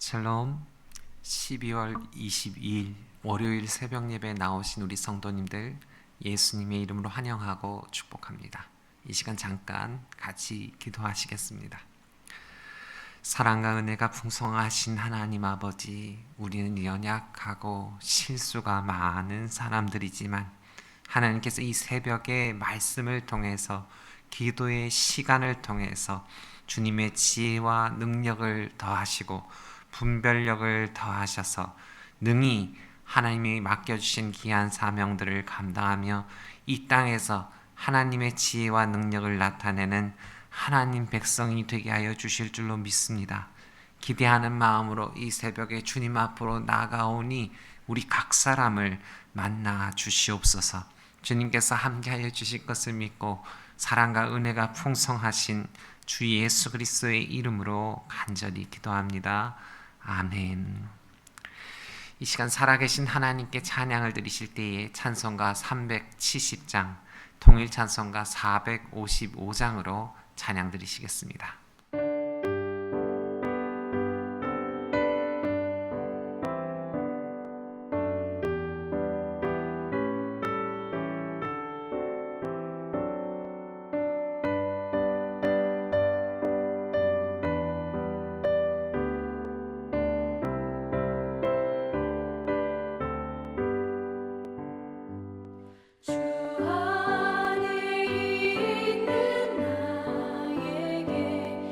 샬롬. 12월 22일 월요일 새벽 예배에 나오신 우리 성도님들 예수님의 이름으로 환영하고 축복합니다. 이 시간 잠깐 같이 기도하시겠습니다. 사랑과 은혜가 풍성하신 하나님 아버지, 우리는 연약하고 실수가 많은 사람들이지만 하나님께서 이 새벽에 말씀을 통해서 기도의 시간을 통해서 주님의 지혜와 능력을 더하시고 분별력을 더하셔서 능히 하나님이 맡겨주신 귀한 사명들을 감당하며 이 땅에서 하나님의 지혜와 능력을 나타내는 하나님 백성이 되게 하여 주실 줄로 믿습니다. 기대하는 마음으로 이 새벽에 주님 앞으로 나아가오니 우리 각 사람을 만나 주시옵소서. 주님께서 함께하여 주실 것을 믿고 사랑과 은혜가 풍성하신 주 예수 그리스도의 이름으로 간절히 기도합니다. 아멘. 이 시간 살아계신 하나님께 찬양을 드리실 때에 찬송가 370장, 통일 찬송가 455장으로 찬양 드리시겠습니다. 주 안에 있는 나에게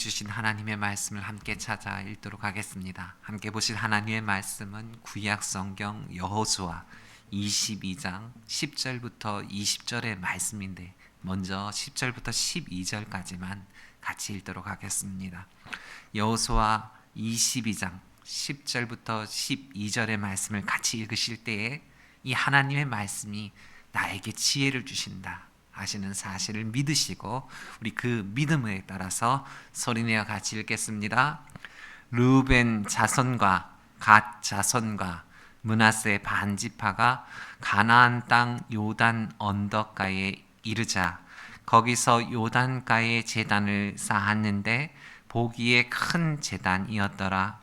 주신 하나님의 말씀을 함께 찾아 읽도록 하겠습니다. 함께 보실 하나님의 말씀은 구약 성경 여호수아 22장 10절부터 20절의 말씀인데 먼저 10절부터 12절까지만 같이 읽도록 하겠습니다. 여호수아 22장 10절부터 12절의 말씀을 같이 읽으실 때에 이 하나님의 말씀이 나에게 지혜를 주신다 하시는 사실을 믿으시고 우리 그 믿음에 따라서 소리내어 같이 읽겠습니다. 르우벤 자손과 갓 자손과 므낫세 반지파가 가나안 땅 요단 언덕가에 이르자 거기서 요단가에 제단을 쌓았는데 보기에 큰 제단이었더라.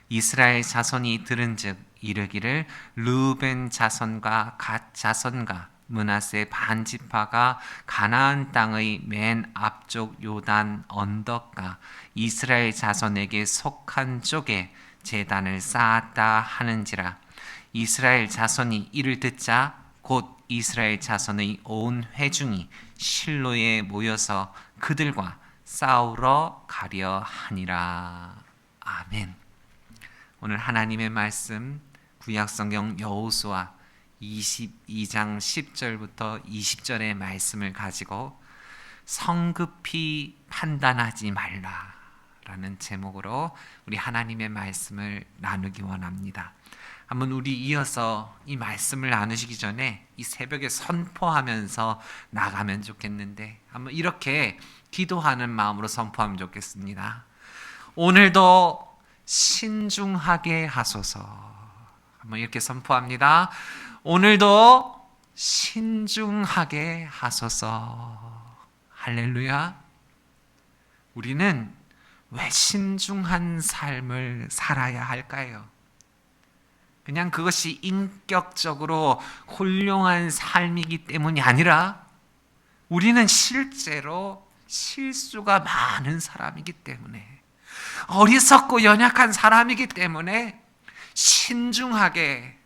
이스라엘 자손이 들은즉 이르기를 르우벤 자손과 갓 자손과 므낫세 반지파가 가나안 땅의 맨 앞쪽 요단 언덕가 이스라엘 자손에게 속한 쪽에 제단을 쌓았다 하는지라. 이스라엘 자손이 이를 듣자 곧 이스라엘 자손의 온 회중이 실로에 모여서 그들과 싸우러 가려 하니라. 아멘. 오늘 하나님의 말씀 구약성경 여호수아 22장 10절부터 20절의 말씀을 가지고 성급히 판단하지 말라 라는 제목으로 우리 하나님의 말씀을 나누기 원합니다. 한번 우리 이어서 이 말씀을 나누시기 전에 이 새벽에 선포하면서 나가면 좋겠는데 한번 이렇게 기도하는 마음으로 선포하면 좋겠습니다. 오늘도 신중하게 하소서. 한번 이렇게 선포합니다. 오늘도 신중하게 하소서. 할렐루야. 우리는 왜 신중한 삶을 살아야 할까요? 그냥 그것이 인격적으로 훌륭한 삶이기 때문이 아니라 우리는 실제로 실수가 많은 사람이기 때문에 어리석고 연약한 사람이기 때문에 신중하게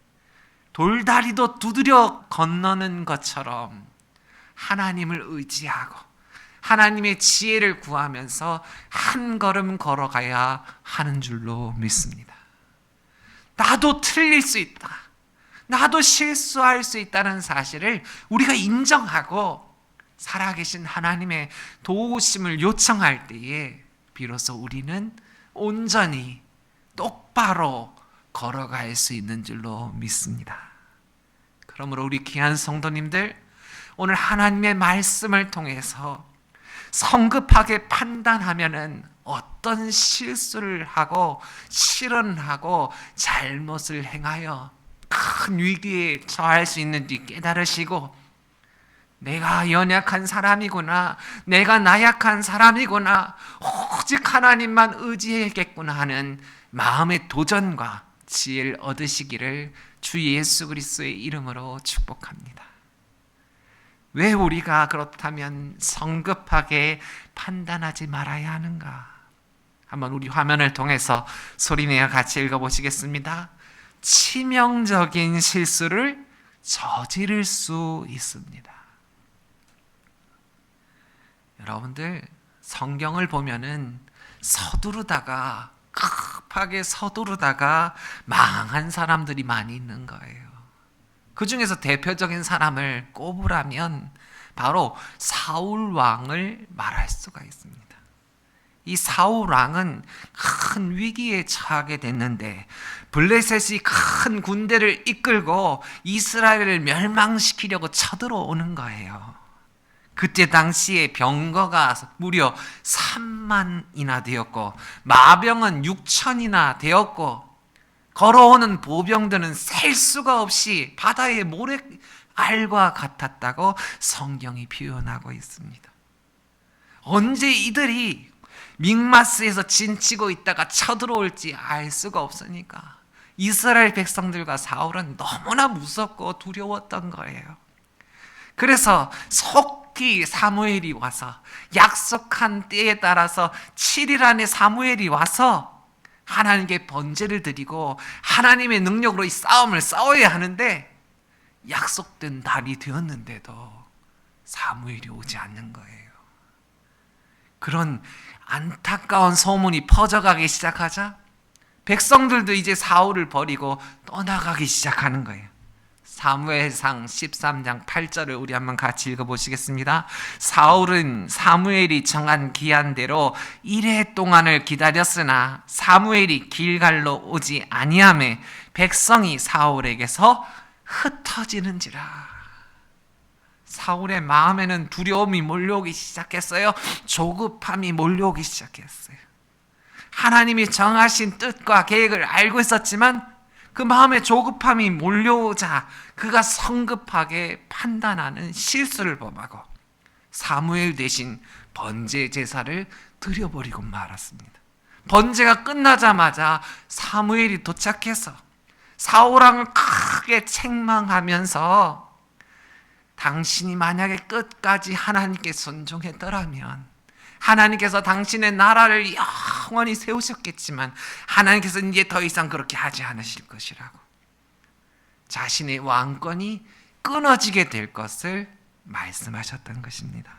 돌다리도 두드려 건너는 것처럼 하나님을 의지하고 하나님의 지혜를 구하면서 한 걸음 걸어가야 하는 줄로 믿습니다. 나도 틀릴 수 있다. 나도 실수할 수 있다는 사실을 우리가 인정하고 살아계신 하나님의 도우심을 요청할 때에 비로소 우리는 온전히 똑바로 걸어갈 수 있는 줄로 믿습니다. 그러므로 우리 귀한 성도님들, 오늘 하나님의 말씀을 통해서 성급하게 판단하면은 어떤 실수를 하고 실언하고 잘못을 행하여 큰 위기에 처할 수 있는지 깨달으시고 내가 연약한 사람이구나, 내가 나약한 사람이구나, 오직 하나님만 의지해야겠구나 하는 마음의 도전과 지혜를 얻으시기를 주 예수 그리스도의 이름으로 축복합니다. 왜 우리가 그렇다면 성급하게 판단하지 말아야 하는가? 한번 우리 화면을 통해서 소리내어 같이 읽어보시겠습니다. 치명적인 실수를 저지를 수 있습니다. 여러분들 성경을 보면은 서두르다가 급하게 서두르다가 망한 사람들이 많이 있는 거예요. 그 중에서 대표적인 사람을 꼽으라면 바로 사울 왕을 말할 수가 있습니다. 이 사울 왕은 큰 위기에 처하게 됐는데 블레셋이 큰 군대를 이끌고 이스라엘을 멸망시키려고 쳐들어오는 거예요. 그때 당시에 병거가 무려 3만이나 되었고 마병은 6천이나 되었고 걸어오는 보병들은 셀 수가 없이 바다의 모래알과 같았다고 성경이 표현하고 있습니다. 언제 이들이 믹마스에서 진치고 있다가 쳐들어올지 알 수가 없으니까 이스라엘 백성들과 사울은 너무나 무섭고 두려웠던 거예요. 그래서 속히 사무엘이 와서 약속한 때에 따라서 7일 안에 사무엘이 와서 하나님께 번제를 드리고 하나님의 능력으로 이 싸움을 싸워야 하는데 약속된 날이 되었는데도 사무엘이 오지 않는 거예요. 그런 안타까운 소문이 퍼져가기 시작하자 백성들도 이제 사울을 버리고 떠나가기 시작하는 거예요. 사무엘상 13장 8절을 우리 한번 같이 읽어보시겠습니다. 사울은 사무엘이 정한 기한대로 1회 동안을 기다렸으나 사무엘이 길갈로 오지 아니하매 백성이 사울에게서 흩어지는지라. 사울의 마음에는 두려움이 몰려오기 시작했어요. 조급함이 몰려오기 시작했어요. 하나님이 정하신 뜻과 계획을 알고 있었지만 그 마음에 조급함이 몰려오자 그가 성급하게 판단하는 실수를 범하고 사무엘 대신 번제 제사를 드려버리고 말았습니다. 번제가 끝나자마자 사무엘이 도착해서 사울왕을 크게 책망하면서 당신이 만약에 끝까지 하나님께 순종했더라면 하나님께서 당신의 나라를 영원히 세우셨겠지만 하나님께서 이제 더 이상 그렇게 하지 않으실 것이라고 자신의 왕권이 끊어지게 될 것을 말씀하셨던 것입니다.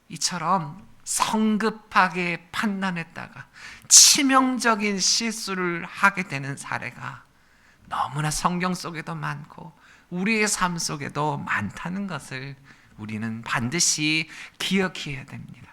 이처럼 성급하게 판단했다가 치명적인 실수를 하게 되는 사례가 너무나 성경 속에도 많고 우리의 삶 속에도 많다는 것을 우리는 반드시 기억해야 됩니다.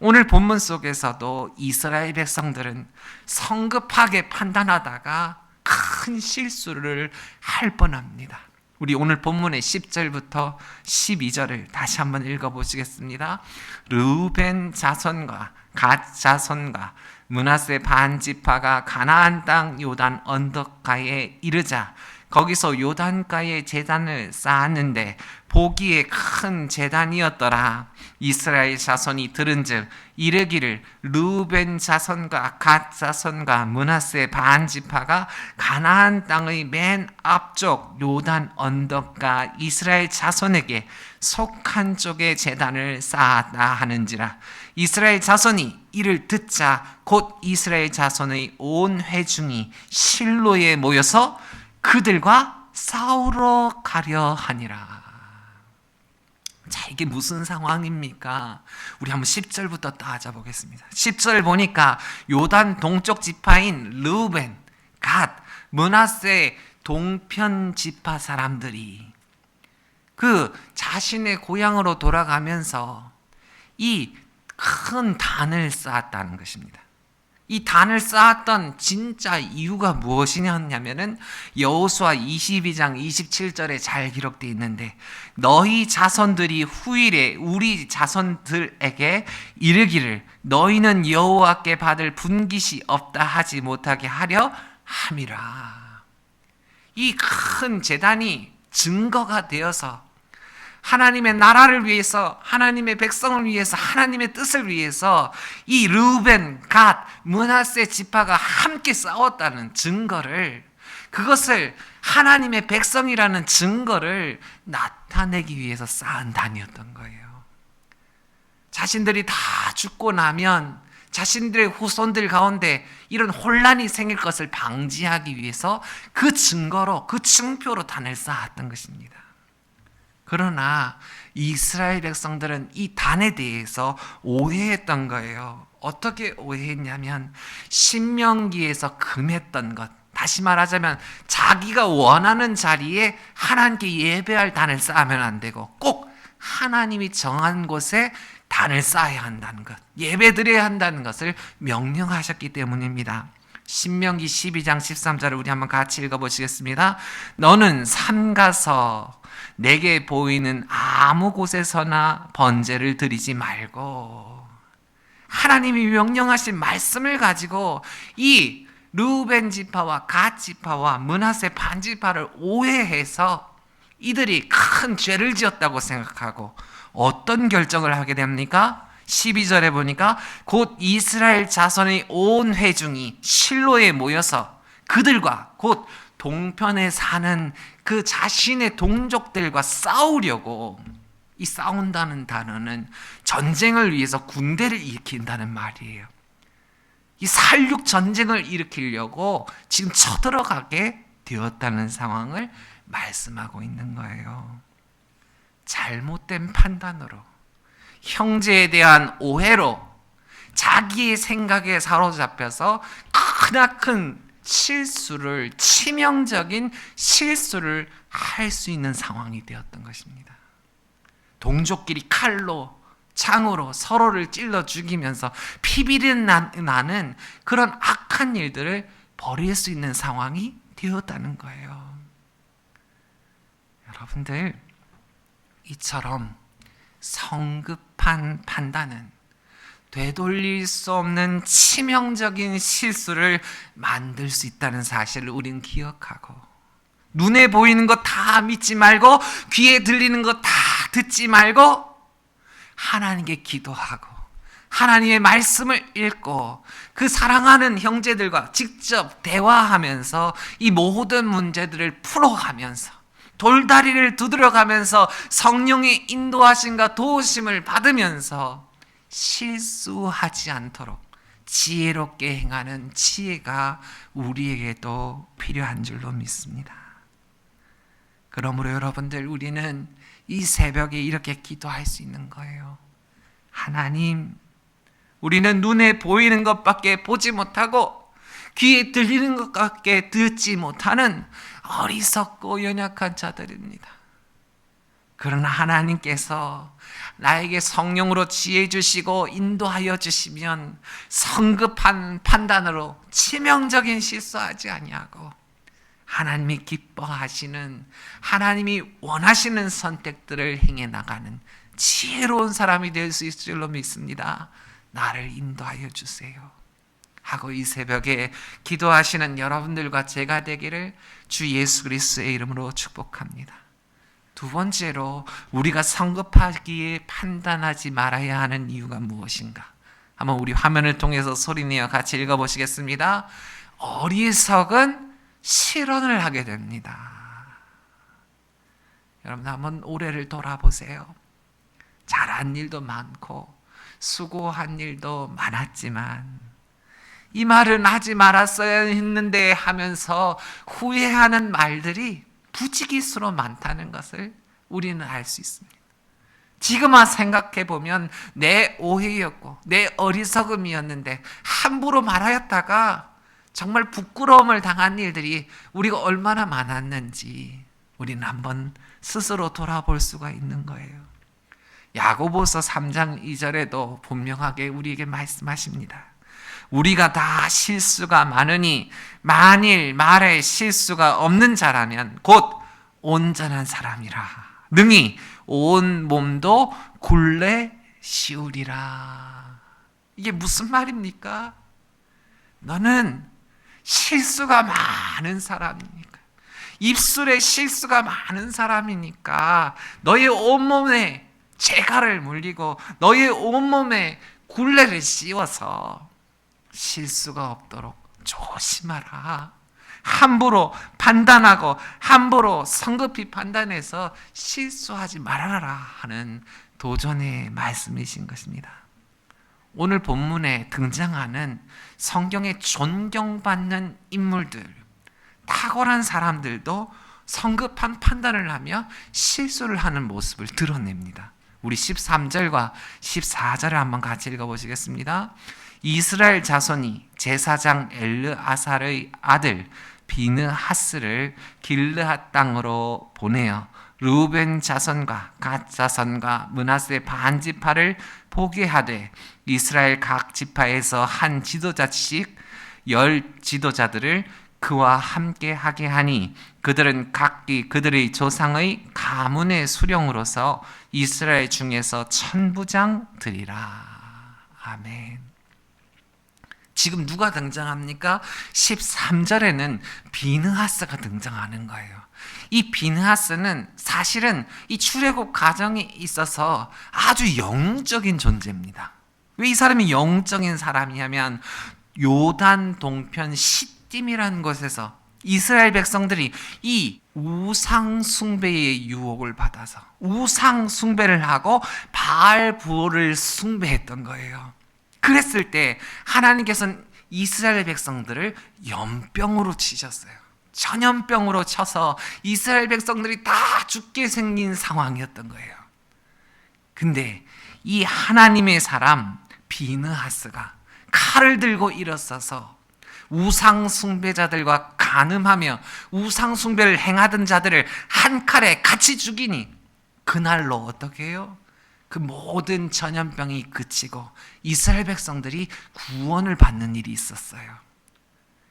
오늘 본문 속에서도 이스라엘 백성들은 성급하게 판단하다가 큰 실수를 할 뻔합니다. 우리 오늘 본문의 10절부터 12절을 다시 한번 읽어보시겠습니다. 르우벤 자손과 갓 자손과 므낫세 반 지파가 가나안 땅 요단 언덕가에 이르자 거기서 요단가에 제단을 쌓았는데 보기에 큰 제단이었더라. 이스라엘 자손이 들은즉 이르기를 르우벤 자손과 갓 자손과 므낫세 반 지파가 가나안 땅의 맨 앞쪽 요단 언덕가 이스라엘 자손에게 속한 쪽에 제단을 쌓았다 하는지라. 이스라엘 자손이 이를 듣자 곧 이스라엘 자손의 온 회중이 실로에 모여서 그들과 싸우러 가려 하니라. 자, 이게 무슨 상황입니까? 우리 한번 10절부터 따져보겠습니다. 10절 보니까 요단 동쪽 지파인 르우벤, 갓, 므낫세 동편 지파 사람들이 그 자신의 고향으로 돌아가면서 이 큰 단을 쌓았다는 것입니다. 이 단을 쌓았던 진짜 이유가 무엇이냐면은 여호수아 22장 27절에 잘 기록되어 있는데 너희 자손들이 후일에 우리 자손들에게 이르기를 너희는 여호와께 받을 분깃이 없다 하지 못하게 하려 함이라. 이 큰 제단이 증거가 되어서 하나님의 나라를 위해서 하나님의 백성을 위해서 하나님의 뜻을 위해서 이 르우벤, 갓, 므낫세 지파가 함께 싸웠다는 증거를 그것을 하나님의 백성이라는 증거를 나타내기 위해서 쌓은 단이었던 거예요. 자신들이 다 죽고 나면 자신들의 후손들 가운데 이런 혼란이 생길 것을 방지하기 위해서 그 증거로 그 증표로 단을 쌓았던 것입니다. 그러나 이스라엘 백성들은 이 단에 대해서 오해했던 거예요. 어떻게 오해했냐면 신명기에서 금했던 것, 다시 말하자면 자기가 원하는 자리에 하나님께 예배할 단을 쌓으면 안 되고 꼭 하나님이 정한 곳에 단을 쌓아야 한다는 것, 예배드려야 한다는 것을 명령하셨기 때문입니다. 신명기 12장 13절을 우리 한번 같이 읽어보시겠습니다. 너는 삼가서 내게 보이는 아무 곳에서나 번제를 드리지 말고 하나님이 명령하신 말씀을 가지고 이 르우벤 지파와 갓 지파와 므낫세 반 지파를 오해해서 이들이 큰 죄를 지었다고 생각하고 어떤 결정을 하게 됩니까? 12절에 보니까 곧 이스라엘 자손의 온 회중이 실로에 모여서 그들과 곧 동편에 사는 그 자신의 동족들과 싸우려고, 이 싸운다는 단어는 전쟁을 위해서 군대를 일으킨다는 말이에요. 이 살육 전쟁을 일으키려고 지금 쳐들어가게 되었다는 상황을 말씀하고 있는 거예요. 잘못된 판단으로 형제에 대한 오해로 자기의 생각에 사로잡혀서 크나큰 실수를, 치명적인 실수를 할 수 있는 상황이 되었던 것입니다. 동족끼리 칼로, 창으로 서로를 찔러 죽이면서 피비린 나는 그런 악한 일들을 벌일 수 있는 상황이 되었다는 거예요. 여러분들, 이처럼 성급한 판단은 되돌릴 수 없는 치명적인 실수를 만들 수 있다는 사실을 우리는 기억하고, 눈에 보이는 거 다 믿지 말고 귀에 들리는 거 다 듣지 말고 하나님께 기도하고 하나님의 말씀을 읽고 그 사랑하는 형제들과 직접 대화하면서 이 모든 문제들을 풀어가면서 돌다리를 두드려가면서 성령의 인도하심과 도우심을 받으면서 실수하지 않도록 지혜롭게 행하는 지혜가 우리에게도 필요한 줄로 믿습니다. 그러므로 여러분들, 우리는 이 새벽에 이렇게 기도할 수 있는 거예요. 하나님, 우리는 눈에 보이는 것밖에 보지 못하고 귀에 들리는 것밖에 듣지 못하는 어리석고 연약한 자들입니다. 그러나 하나님께서 나에게 성령으로 지혜 주시고 인도하여 주시면 성급한 판단으로 치명적인 실수하지 아니하고 하나님이 기뻐하시는, 하나님이 원하시는 선택들을 행해 나가는 지혜로운 사람이 될 수 있을 줄로 믿습니다. 나를 인도하여 주세요 하고 이 새벽에 기도하시는 여러분들과 제가 되기를 주 예수 그리스도의 이름으로 축복합니다. 두 번째로, 우리가 성급하기에 판단하지 말아야 하는 이유가 무엇인가? 한번 우리 화면을 통해서 소리내어 같이 읽어보시겠습니다. 어리석은 실언을 하게 됩니다. 여러분, 한번 올해를 돌아보세요. 잘한 일도 많고 수고한 일도 많았지만 이 말은 하지 말았어야 했는데 하면서 후회하는 말들이 부지기수로 많다는 것을 우리는 알 수 있습니다. 지금만 생각해 보면 내 오해였고 내 어리석음이었는데 함부로 말하였다가 정말 부끄러움을 당한 일들이 우리가 얼마나 많았는지 우리는 한번 스스로 돌아볼 수가 있는 거예요. 야고보서 3장 2절에도 분명하게 우리에게 말씀하십니다. 우리가 다 실수가 많으니 만일 말에 실수가 없는 자라면 곧 온전한 사람이라 능히 온 몸도 굴레 씌우리라. 이게 무슨 말입니까? 너는 실수가 많은 사람이니까, 입술에 실수가 많은 사람이니까 너의 온몸에 재갈을 물리고 너의 온몸에 굴레를 씌워서 실수가 없도록 조심하라. 함부로 판단하고 함부로 성급히 판단해서 실수하지 말아라 하는 도전의 말씀이신 것입니다. 오늘 본문에 등장하는 성경에 존경받는 인물들, 탁월한 사람들도 성급한 판단을 하며 실수를 하는 모습을 드러냅니다. 우리 13절과 14절을 한번 같이 읽어보시겠습니다. 이스라엘 자손이 제사장 엘르아살의 아들 비느하스를 길르앗 땅으로 보내어 르우벤 자손과 갓 자손과 므낫세 반 지파를 포기하되 이스라엘 각 지파에서 한 지도자씩 10 지도자들을 그와 함께 하게 하니 그들은 각기 그들의 조상의 가문의 수령으로서 이스라엘 중에서 천부장 되리라. 아멘. 지금 누가 등장합니까? 13절에는 비느하스가 등장하는 거예요. 이 비느하스는 사실은 이 출애굽 과정에 있어서 아주 영적인 존재입니다. 왜 이 사람이 영적인 사람이냐면 요단 동편 시딤이라는 곳에서 이스라엘 백성들이 이 우상 숭배의 유혹을 받아서 우상 숭배를 하고 바알 부호를 숭배했던 거예요. 그랬을 때 하나님께서는 이스라엘 백성들을 연병으로 치셨어요. 전염병으로 쳐서 이스라엘 백성들이 다 죽게 생긴 상황이었던 거예요. 근데 이 하나님의 사람 비느하스가 칼을 들고 일어서서 우상 숭배자들과 간음하며 우상 숭배를 행하던 자들을 한 칼에 같이 죽이니 그날로 어떻게 해요? 그 모든 전염병이 그치고 이스라엘 백성들이 구원을 받는 일이 있었어요.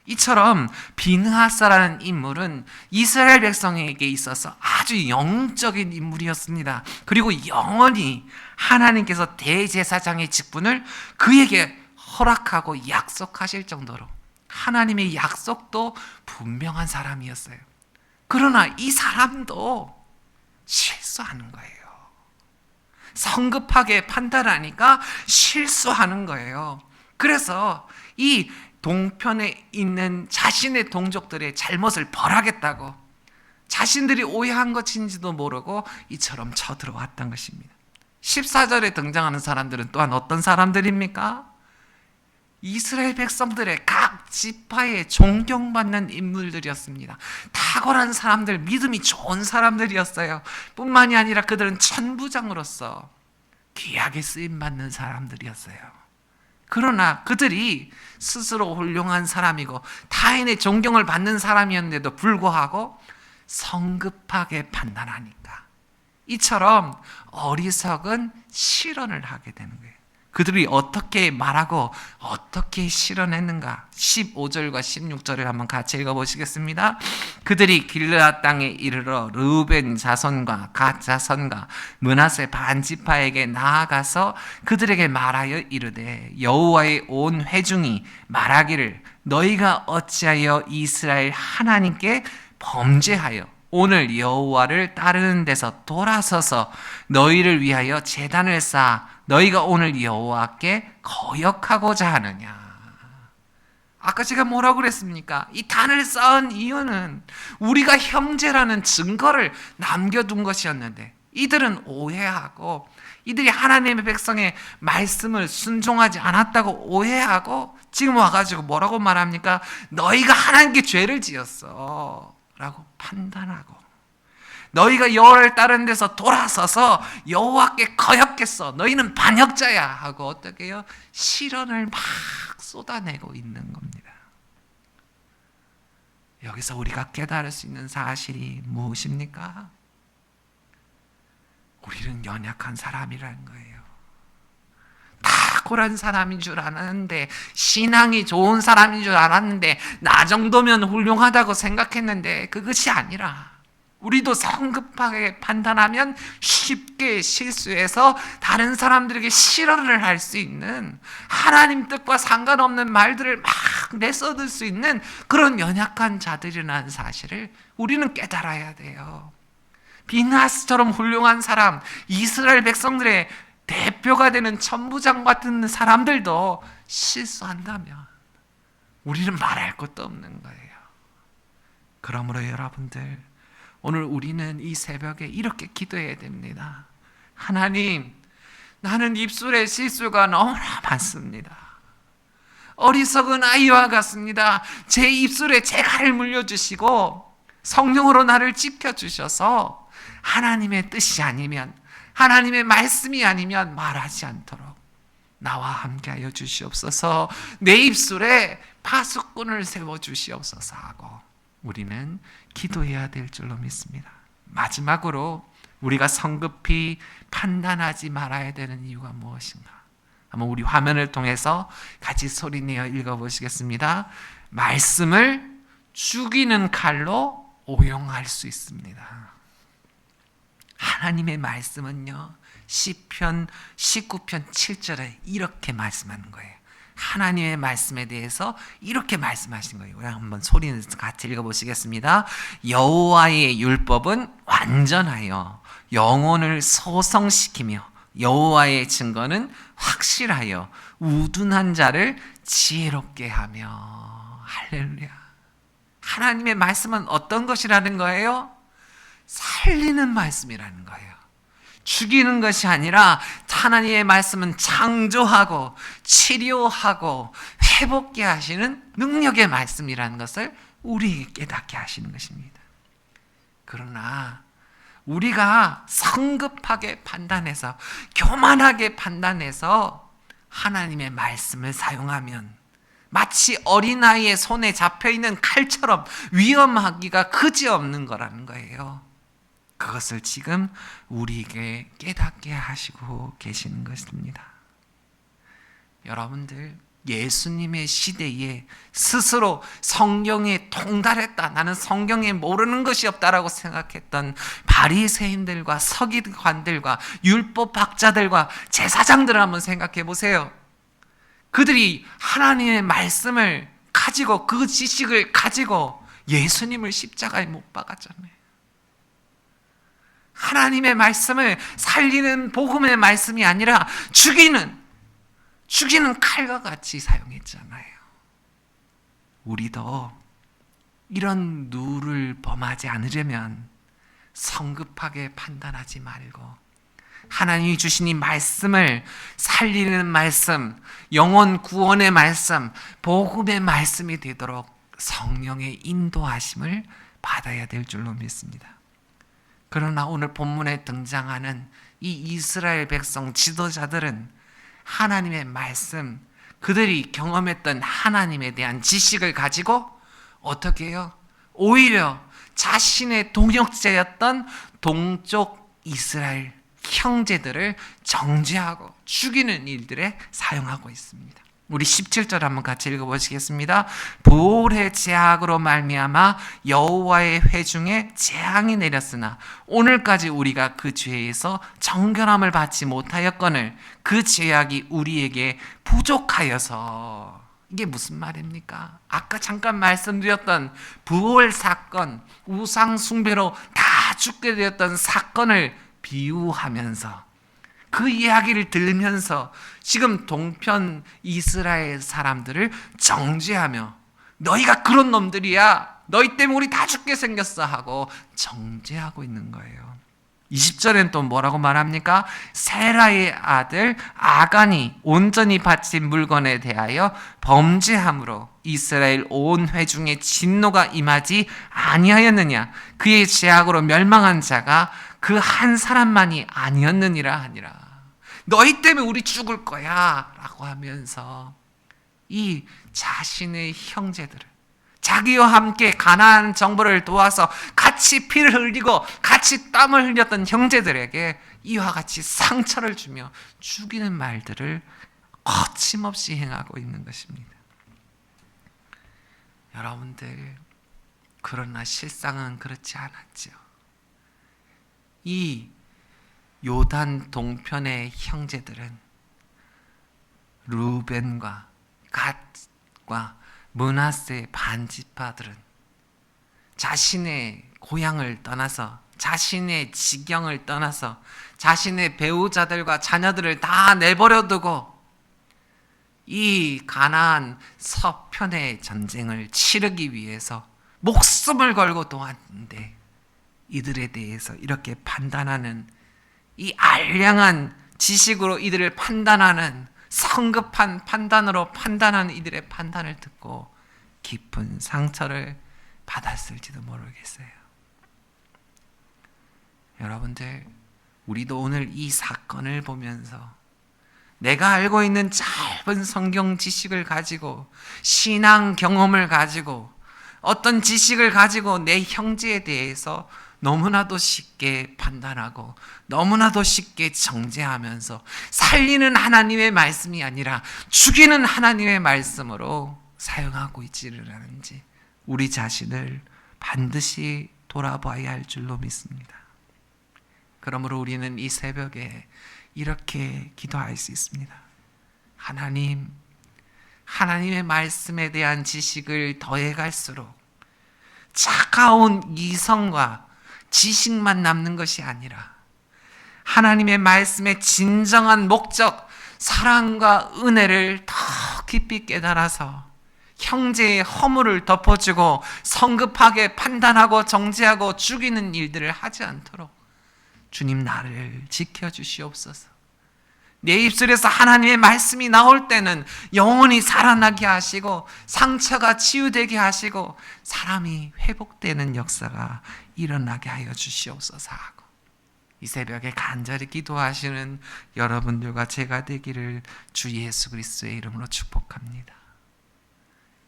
이처럼 비느하스라는 인물은 이스라엘 백성에게 있어서 아주 영적인 인물이었습니다. 그리고 영원히 하나님께서 대제사장의 직분을 그에게 허락하고 약속하실 정도로 하나님의 약속도 분명한 사람이었어요. 그러나 이 사람도 실수하는 거예요. 성급하게 판단하니까 실수하는 거예요. 그래서 이 동편에 있는 자신의 동족들의 잘못을 벌하겠다고 자신들이 오해한 것인지도 모르고 이처럼 쳐들어왔던 것입니다. 14절에 등장하는 사람들은 또한 어떤 사람들입니까? 이스라엘 백성들의 각 지파에 존경받는 인물들이었습니다. 탁월한 사람들, 믿음이 좋은 사람들이었어요. 뿐만이 아니라 그들은 천부장으로서 귀하게 쓰임받는 사람들이었어요. 그러나 그들이 스스로 훌륭한 사람이고 타인의 존경을 받는 사람이었는데도 불구하고 성급하게 판단하니까 이처럼 어리석은 실언을 하게 되는 거예요. 그들이 어떻게 말하고 어떻게 실언했는가? 15절과 16절을 한번 같이 읽어보시겠습니다. 그들이 길르앗 땅에 이르러 르우벤 자손과 갓 자손과 므낫세 반 지파에게 나아가서 그들에게 말하여 이르되 여호와의 온 회중이 말하기를 너희가 어찌하여 이스라엘 하나님께 범죄하여 오늘 여호와를 따르는 데서 돌아서서 너희를 위하여 제단을 쌓아 너희가 오늘 여호와께 거역하고자 하느냐. 아까 제가 뭐라고 그랬습니까? 이 단을 쌓은 이유는 우리가 형제라는 증거를 남겨둔 것이었는데 이들은 오해하고 이들이 하나님의 백성의 말씀을 순종하지 않았다고 오해하고 지금 와가지고 뭐라고 말합니까? 너희가 하나님께 죄를 지었어 라고 판단하고 너희가 여호와를 따르는 데서 돌아서서 여호와께 거역했어. 너희는 반역자야 하고 어떻게 해요? 실언을 막 쏟아내고 있는 겁니다. 여기서 우리가 깨달을 수 있는 사실이 무엇입니까? 우리는 연약한 사람이라는 거예요. 탁월한 사람인 줄 알았는데 신앙이 좋은 사람인 줄 알았는데 나 정도면 훌륭하다고 생각했는데 그것이 아니라 우리도 성급하게 판단하면 쉽게 실수해서 다른 사람들에게 실언을 할 수 있는 하나님 뜻과 상관없는 말들을 막 내쏟을 수 있는 그런 연약한 자들이라는 사실을 우리는 깨달아야 돼요. 비느하스처럼 훌륭한 사람, 이스라엘 백성들의 대표가 되는 천부장 같은 사람들도 실수한다면 우리는 말할 것도 없는 거예요. 그러므로 여러분들 오늘 우리는 이 새벽에 이렇게 기도해야 됩니다. 하나님, 나는 입술에 실수가 너무나 많습니다. 어리석은 아이와 같습니다. 제 입술에 재갈을 물려주시고 성령으로 나를 지켜주셔서 하나님의 뜻이 아니면 하나님의 말씀이 아니면 말하지 않도록 나와 함께하여 주시옵소서. 내 입술에 파수꾼을 세워주시옵소서 하고 우리는 기도해야 될 줄로 믿습니다. 마지막으로 우리가 성급히 판단하지 말아야 되는 이유가 무엇인가? 한번 우리 화면을 통해서 같이 소리내어 읽어보시겠습니다. 말씀을 죽이는 칼로 오용할 수 있습니다. 하나님의 말씀은요, 시편 19편 7절에 이렇게 말씀하는 거예요. 하나님의 말씀에 대해서 이렇게 말씀하신 거예요. 한번 소리내서 같이 읽어보시겠습니다. 여호와의 율법은 완전하여 영혼을 소성시키며 여호와의 증거는 확실하여 우둔한 자를 지혜롭게 하며. 할렐루야. 하나님의 말씀은 어떤 것이라는 거예요? 살리는 말씀이라는 거예요. 죽이는 것이 아니라 하나님의 말씀은 창조하고 치료하고 회복케 하시는 능력의 말씀이라는 것을 우리에게 깨닫게 하시는 것입니다. 그러나 우리가 성급하게 판단해서, 교만하게 판단해서 하나님의 말씀을 사용하면 마치 어린아이의 손에 잡혀있는 칼처럼 위험하기가 그지없는 거라는 거예요. 그것을 지금 우리에게 깨닫게 하시고 계시는 것입니다. 여러분들, 예수님의 시대에 스스로 성경에 통달했다, 나는 성경에 모르는 것이 없다라고 생각했던 바리새인들과 서기관들과 율법학자들과 제사장들을 한번 생각해 보세요. 그들이 하나님의 말씀을 가지고, 그 지식을 가지고 예수님을 십자가에 못 박았잖아요. 하나님의 말씀을 살리는 복음의 말씀이 아니라 죽이는 칼과 같이 사용했잖아요. 우리도 이런 누를 범하지 않으려면 성급하게 판단하지 말고 하나님이 주신 이 말씀을 살리는 말씀, 영혼 구원의 말씀, 복음의 말씀이 되도록 성령의 인도하심을 받아야 될 줄로 믿습니다. 그러나 오늘 본문에 등장하는 이 이스라엘 백성 지도자들은 하나님의 말씀, 그들이 경험했던 하나님에 대한 지식을 가지고 어떻게 해요? 오히려 자신의 동역자였던 동쪽 이스라엘 형제들을 정죄하고 죽이는 일들에 사용하고 있습니다. 우리 17절 한번 같이 읽어보시겠습니다. 부올의 제약으로 말미암아 여호와의 회중에 재앙이 내렸으나 오늘까지 우리가 그 죄에서 정결함을 받지 못하였거늘 그 제약이 우리에게 부족하여서. 이게 무슨 말입니까? 아까 잠깐 말씀드렸던 부올 사건, 우상 숭배로 다 죽게 되었던 사건을 비유하면서 그 이야기를 들으면서 지금 동편 이스라엘 사람들을 정죄하며 너희가 그런 놈들이야, 너희 때문에 우리 다 죽게 생겼어 하고 정죄하고 있는 거예요. 20절엔 또 뭐라고 말합니까? 세라의 아들 아간이 온전히 바친 물건에 대하여 범죄함으로 이스라엘 온 회중의 진노가 임하지 아니하였느냐. 그의 죄악으로 멸망한 자가 그 한 사람만이 아니었느니라 하니라. 너희 때문에 우리 죽을 거야 라고 하면서 이 자신의 형제들을, 자기와 함께 가나안 정복을 도와서 같이 피를 흘리고 같이 땀을 흘렸던 형제들에게 이와 같이 상처를 주며 죽이는 말들을 거침없이 행하고 있는 것입니다. 여러분들, 그러나 실상은 그렇지 않았죠. 이 요단 동편의 형제들은 루벤과 갓과 므낫세 반지파들은 자신의 고향을 떠나서, 자신의 지경을 떠나서 자신의 배우자들과 자녀들을 다 내버려 두고 이 가나안 서편의 전쟁을 치르기 위해서 목숨을 걸고 도왔는데, 이들에 대해서 이렇게 판단하는, 이 알량한 지식으로 이들을 판단하는, 성급한 판단으로 판단하는 이들의 판단을 듣고 깊은 상처를 받았을지도 모르겠어요. 여러분들, 우리도 오늘 이 사건을 보면서 내가 알고 있는 짧은 성경 지식을 가지고, 신앙 경험을 가지고, 어떤 지식을 가지고 내 형제에 대해서 너무나도 쉽게 판단하고 너무나도 쉽게 정죄하면서 살리는 하나님의 말씀이 아니라 죽이는 하나님의 말씀으로 사용하고 있지를 않은지 우리 자신을 반드시 돌아봐야 할 줄로 믿습니다. 그러므로 우리는 이 새벽에 이렇게 기도할 수 있습니다. 하나님, 하나님의 말씀에 대한 지식을 더해갈수록 차가운 이성과 지식만 남는 것이 아니라 하나님의 말씀의 진정한 목적, 사랑과 은혜를 더 깊이 깨달아서 형제의 허물을 덮어주고 성급하게 판단하고 정죄하고 죽이는 일들을 하지 않도록 주님 나를 지켜주시옵소서. 내 입술에서 하나님의 말씀이 나올 때는 영혼이 살아나게 하시고 상처가 치유되게 하시고 사람이 회복되는 역사가 일어나게 하여 주시옵소서 하고, 이 새벽에 간절히 기도하시는 여러분들과 제가 되기를 주 예수 그리스도의 이름으로 축복합니다.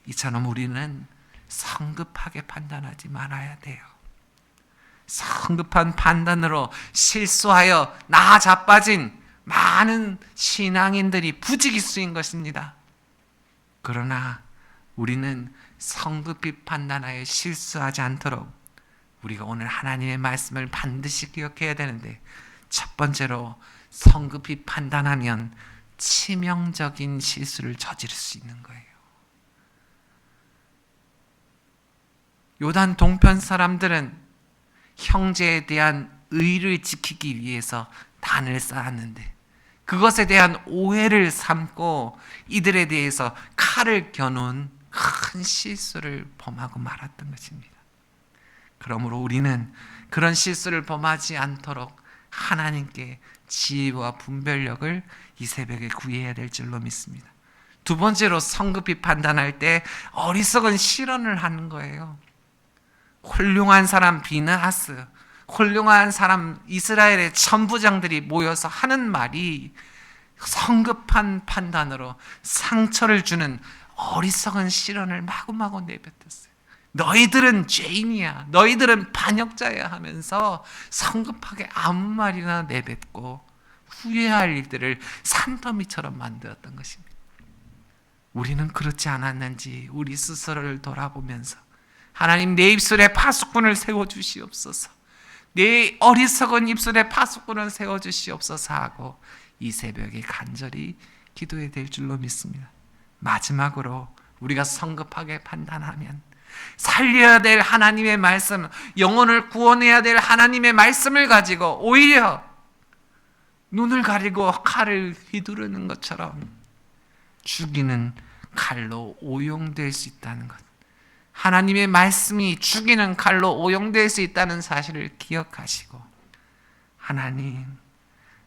이처럼 우리는 성급하게 판단하지 말아야 돼요. 성급한 판단으로 실수하여 나 자빠진 많은 신앙인들이 부지기 수인 것입니다. 그러나 우리는 성급히 판단하여 실수하지 않도록 우리가 오늘 하나님의 말씀을 반드시 기억해야 되는데, 첫 번째로 성급히 판단하면 치명적인 실수를 저지를 수 있는 거예요. 요단 동편 사람들은 형제에 대한 의를 지키기 위해서 단을 쌓았는데 그것에 대한 오해를 삼고 이들에 대해서 칼을 겨눈 큰 실수를 범하고 말았던 것입니다. 그러므로 우리는 그런 실수를 범하지 않도록 하나님께 지혜와 분별력을 이 새벽에 구해야 될 줄로 믿습니다. 두 번째로 성급히 판단할 때 어리석은 실언을 하는 거예요. 훌륭한 사람 비느하스, 훌륭한 사람 이스라엘의 천부장들이 모여서 하는 말이 성급한 판단으로 상처를 주는 어리석은 실언을 마구마구 내뱉었어요. 너희들은 죄인이야, 너희들은 반역자야 하면서 성급하게 아무 말이나 내뱉고 후회할 일들을 산더미처럼 만들었던 것입니다. 우리는 그렇지 않았는지 우리 스스로를 돌아보면서 하나님, 내 입술에 파수꾼을 세워주시옵소서, 내 어리석은 입술에 파수꾼을 세워주시옵소서 하고 이 새벽에 간절히 기도해야 될 줄로 믿습니다. 마지막으로 우리가 성급하게 판단하면 살려야 될 하나님의 말씀, 영혼을 구원해야 될 하나님의 말씀을 가지고 오히려 눈을 가리고 칼을 휘두르는 것처럼 죽이는 칼로 오용될 수 있다는 것, 하나님의 말씀이 죽이는 칼로 오용될 수 있다는 사실을 기억하시고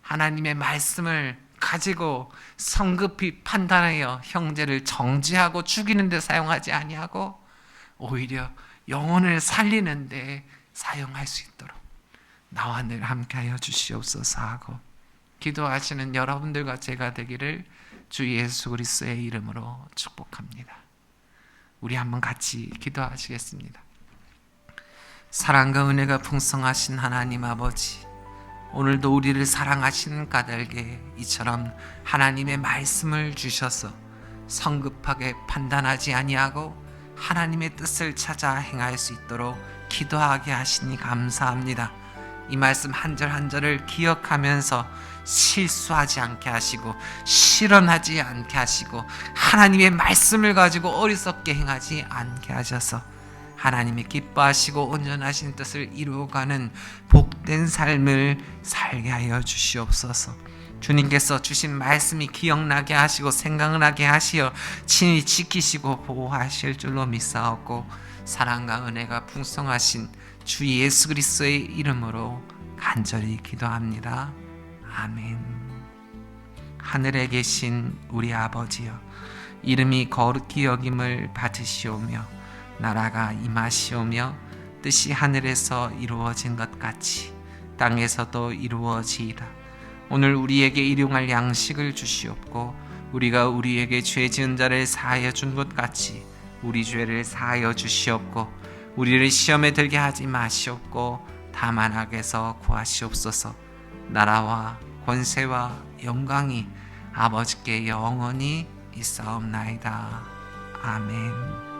하나님의 말씀을 가지고 성급히 판단하여 형제를 정죄하고 죽이는 데 사용하지 아니하고 오히려 영혼을 살리는 데 사용할 수 있도록 나와 늘 함께하여 주시옵소서 하고 기도하시는 여러분들과 제가 되기를 주 예수 그리스도의 이름으로 축복합니다. 우리 한번 같이 기도하시겠습니다. 사랑과 은혜가 풍성하신 하나님 아버지, 오늘도 우리를 사랑하시는 까닭에 이처럼 하나님의 말씀을 주셔서 성급하게 판단하지 아니하고 하나님의 뜻을 찾아 행할 수 있도록 기도하게 하시니 감사합니다. 이 말씀 한 절 한 절을 기억하면서 실수하지 않게 하시고 실언하지 않게 하시고 하나님의 말씀을 가지고 어리석게 행하지 않게 하셔서 하나님이 기뻐하시고 온전하신 뜻을 이루어가는 복된 삶을 살게 하여 주시옵소서. 주님께서 주신 말씀이 기억나게 하시고 생각나게 하시어 친히 지키시고 보호하실 줄로 믿사옵고 사랑과 은혜가 풍성하신 주 예수 그리스도의 이름으로 간절히 기도합니다. 아멘. 하늘에 계신 우리 아버지여, 이름이 거룩히 여김을 받으시오며 나라가 임하시오며 뜻이 하늘에서 이루어진 것 같이 땅에서도 이루어지이다. 오늘 우리에게 일용할 양식을 주시옵고 우리가 우리에게 죄 지은 자를 사하여 준 것 같이 우리 죄를 사하여 주시옵고 우리를 시험에 들게 하지 마시옵고 다만 악에서 구하시옵소서. 나라와 권세와 영광이 아버지께 영원히 있사옵나이다. 아멘.